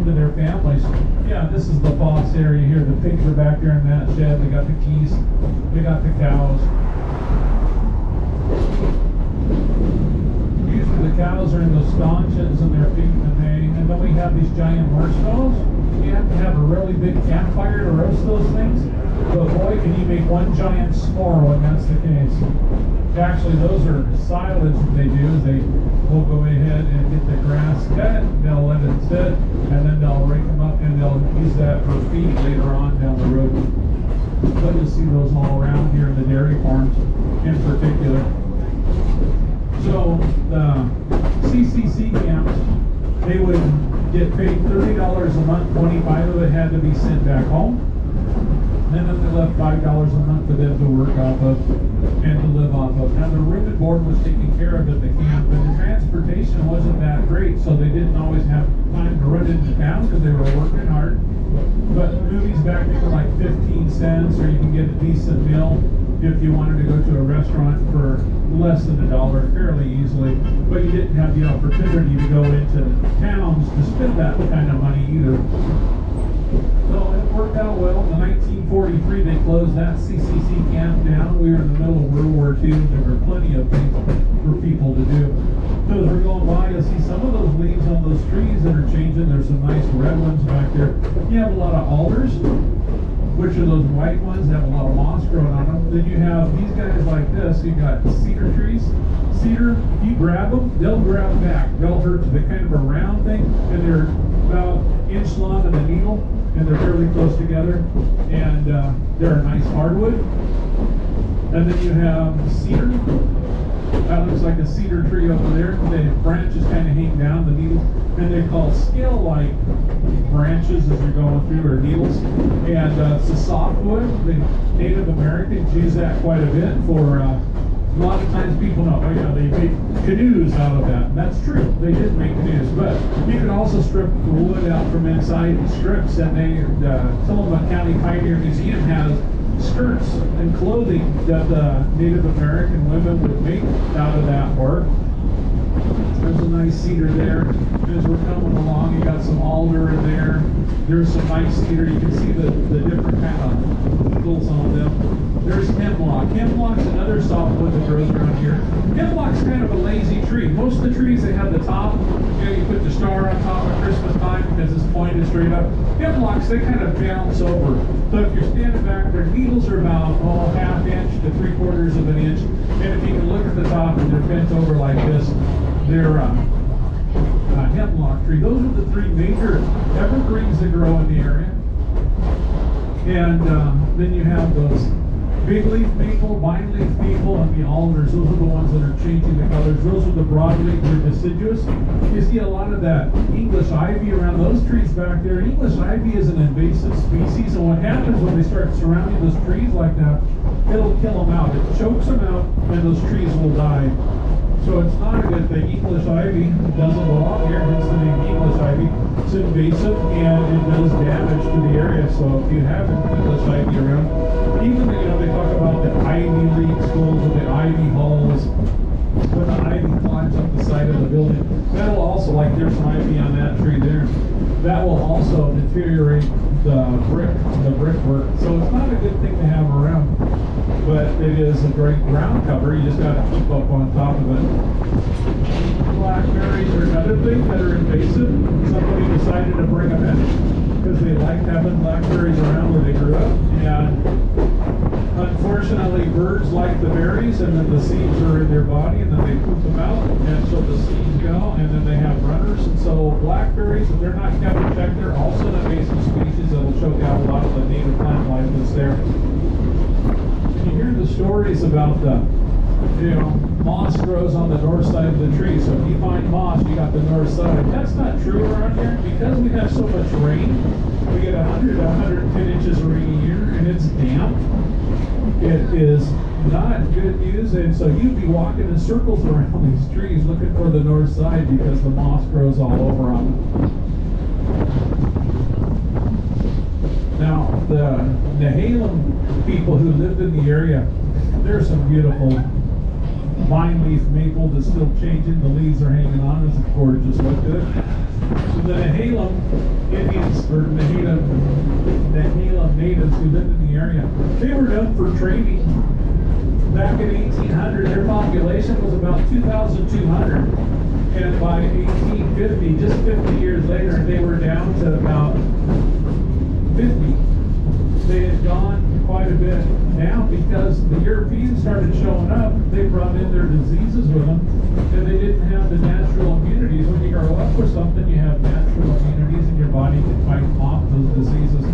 into their families. Yeah, this is the Foss area here. The pigs are back there in that shed. They got the geese. They got the cows. Usually the cows are in the stanchions and they're feeding the hay. And then we have these giant marshmallows. You have to have a really big campfire to roast those things. But boy, can you make one giant s'more when that's the case. Actually, those are silage that they do. They will go ahead and get the grass cut, they'll let it sit, and then they'll rake them up and they'll use that for feed later on down the road. But you'll see those all around here in the dairy farms in particular. So the CCC camps, they would get paid $30 a month, 25 of it had to be sent back home. And then they left $5 a month for them to work off of and to live off of. Now the room and board was taking care of at the camp, but the transportation wasn't that great, so they didn't always have time to run into town because they were working hard. But movies back then were like 15 cents, or you can get a decent meal if you wanted to go to a restaurant for less than $1 fairly easily. But you didn't have the opportunity to go into towns to spend that kind of money either. So it worked out well. In 1943, they closed that CCC camp down. We were in the middle of World War II. There were plenty of things for people to do. So as we're going by, you'll see some of those leaves on those trees that are changing. There's some nice red ones back there. You have a lot of alders, which are those white ones that have a lot of moss growing on them. Then you have these guys like this. You got cedar trees. Cedar, if you grab them, they'll grab back. They'll hurt you. They're kind of a round thing, and they're about an inch long in the needle, and they're fairly close together, and they're a nice hardwood. And then you have cedar. That looks like a cedar tree over there. The branches kind of hang down, the needles, and they're called scale-like branches as you're going through, or needles. And it's a softwood. The Native Americans use that quite a bit for. A lot of times people know, oh yeah, they made canoes out of that. And that's true. They did make canoes, but you can also strip the wood out from inside in strips. And they, Sonoma County Pioneer Museum has skirts and clothing that the Native American women would make out of that bark. There's a nice cedar there. As we're coming along, you got some alder in there. There's some nice cedar. You can see the different kind of needles on them. There's hemlock. Hemlock's another softwood that grows around here. Hemlock's kind of a lazy tree. Most of the trees, they have the top, you put the star on top at Christmas time because it's pointed straight up. Hemlocks, they kind of bounce over. So if you're standing back, their needles are about ½ inch to 3/4 of an inch. And if you can look at the top and they're bent over like this, they're a hemlock tree. Those are the three major evergreens that grow in the area. And then you have those big leaf maple, vine leaf maple, and the alders. Those are the ones that are changing the colors. Those are the broadleaf, they're deciduous. You see a lot of that English ivy around those trees back there. English ivy is an invasive species, and what happens when they start surrounding those trees like that, it'll kill them out. It chokes them out, and those trees will die. So it's not a good thing. English ivy doesn't belong here, hence the name English ivy. It's invasive and it does damage to the area. So if you have English ivy around, even they talk about the Ivy League schools or the Ivy halls, when the ivy climbs up the side of the building, that'll also, like there's some ivy on that tree there, that will also deteriorate the brickwork. So it's not a good thing to have around. But it is a great ground cover. You just got to keep up on top of it. Blackberries are another thing that are invasive. Somebody decided to bring them in because they liked having blackberries around where they grew up. And unfortunately, birds like the berries, and then the seeds are in their body, and then they poop them out, and so the seeds go, and then they have runners. And so blackberries, if they're not kept in check, they're also an invasive species that will choke out a lot of the native plant life that's there. You hear the stories about the, moss grows on the north side of the tree. So if you find moss, you got the north side. That's not true around here because we have so much rain. We get 100 to 110 inches of rain a year, and it's damp. It is not good news, and so you'd be walking in circles around these trees looking for the north side because the moss grows all over on them. Now, the Nehalem people who lived in the area, there's some beautiful vine leaf maple that's still changing. The leaves are hanging on. It's gorgeous. Look good. So the Nehalem Indians, or Nehalem natives who lived in the area, they were known for trading. Back in 1800, their population was about 2,200. And by 1850, just 50 years later, they were down to about 50. They had gone quite a bit down because the Europeans started showing up. They brought in their diseases with them, and they didn't have the natural immunities. When you grow up with something, you have natural immunities, and your body can fight off those diseases.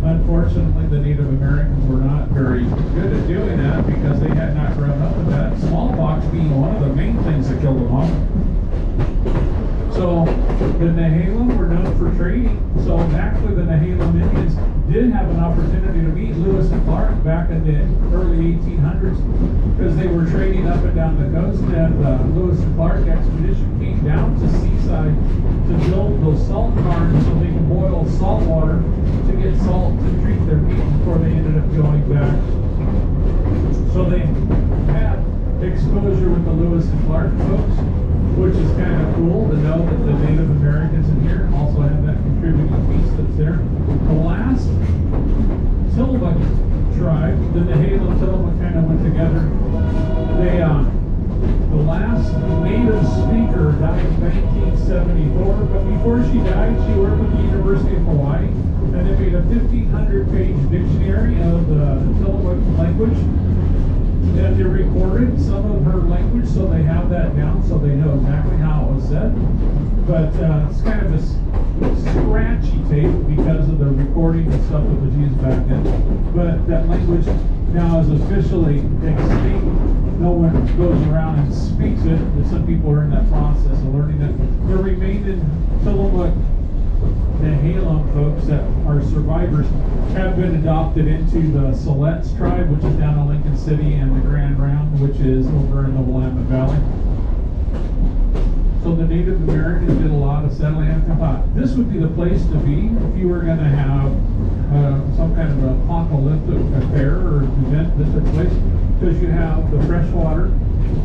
Unfortunately, the Native Americans were not very good at doing that because they had not grown up with that. Smallpox being one of the main things that killed them off. So the Nehalem were known for trading. So actually the Nehalem Indians did have an opportunity to meet Lewis and Clark back in the early 1800s because they were trading up and down the coast, and the Lewis and Clark expedition came down to Seaside to build those salt cairns so they could boil salt water to get salt to treat their people before they ended up going back. So they had exposure with the Lewis and Clark folks, which is kind of cool to know that the Native Americans in here also have that contributing piece that's there. The last Tillamook tribe, the Nehalem Tillamook, kind of went together. They, the last native speaker died in 1974, but before she died, she worked with the University of Hawaii, and they made a 1,500-page dictionary of the Tillamook language. And they recorded some of her language, so they have that down, so they know exactly how it was said. But it's kind of a scratchy tape because of the recording and stuff that was used back then. But that language now is officially extinct. No one goes around and speaks it, but some people are in that process of learning it. The remaining Tillamook Nehalem folks that are survivors have been adopted into the Siletz tribe, which is down in Lincoln City, and the Grand Round, which is over in the Willamette Valley. So the Native Americans did a lot of settling, and I thought this would be the place to be if you were going to have some kind of an apocalyptic affair or event that took place, because you have the fresh water.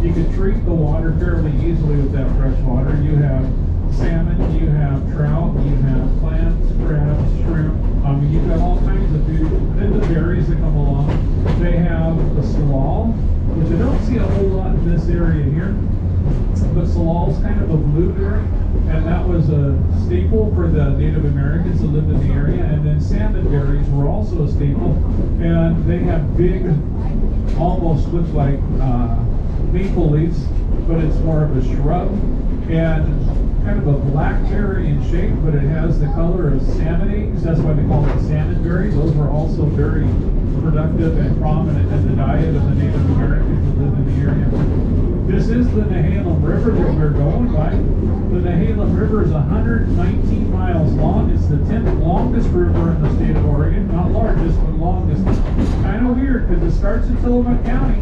You can treat the water fairly easily with that fresh water. You have salmon, you have trout, you have clams, crabs, shrimp. You've got all kinds of food. Then the berries that come along. They have the salal, which I don't see a whole lot in this area here. But salal's kind of a blueberry, and that was a staple for the Native Americans that lived in the area. And then salmon berries were also a staple, and they have big, almost looks like maple leaves, but it's more of a shrub, and kind of a blackberry in shape, but it has the color of salmon eggs. That's why they call it salmon berry. Those were also very productive and prominent in the diet of the Native Americans that lived in the area. This is the Nehalem River that we're going by. The Nehalem River is 119 miles long. It's the 10th longest river in the state of Oregon. Not largest, but longest. Kind of weird because it starts in Tillamook County.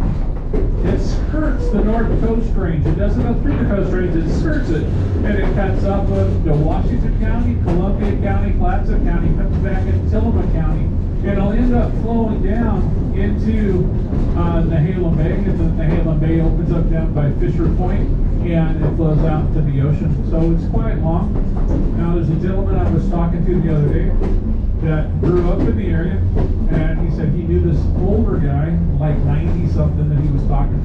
It skirts the North Coast Range. It doesn't go through the Coast Range, it skirts it. And it cuts up into Washington County, Columbia County, Clatsop County, comes back into Tillamook County. And it'll end up flowing down into Nehalem Bay, and the Nehalem Bay opens up down by Fisher Point, and it flows out to the ocean. So it's quite long. Now there's a gentleman I was talking to the other day that grew up in the area, and he said he knew this older guy, like 90 something, that he was talking to.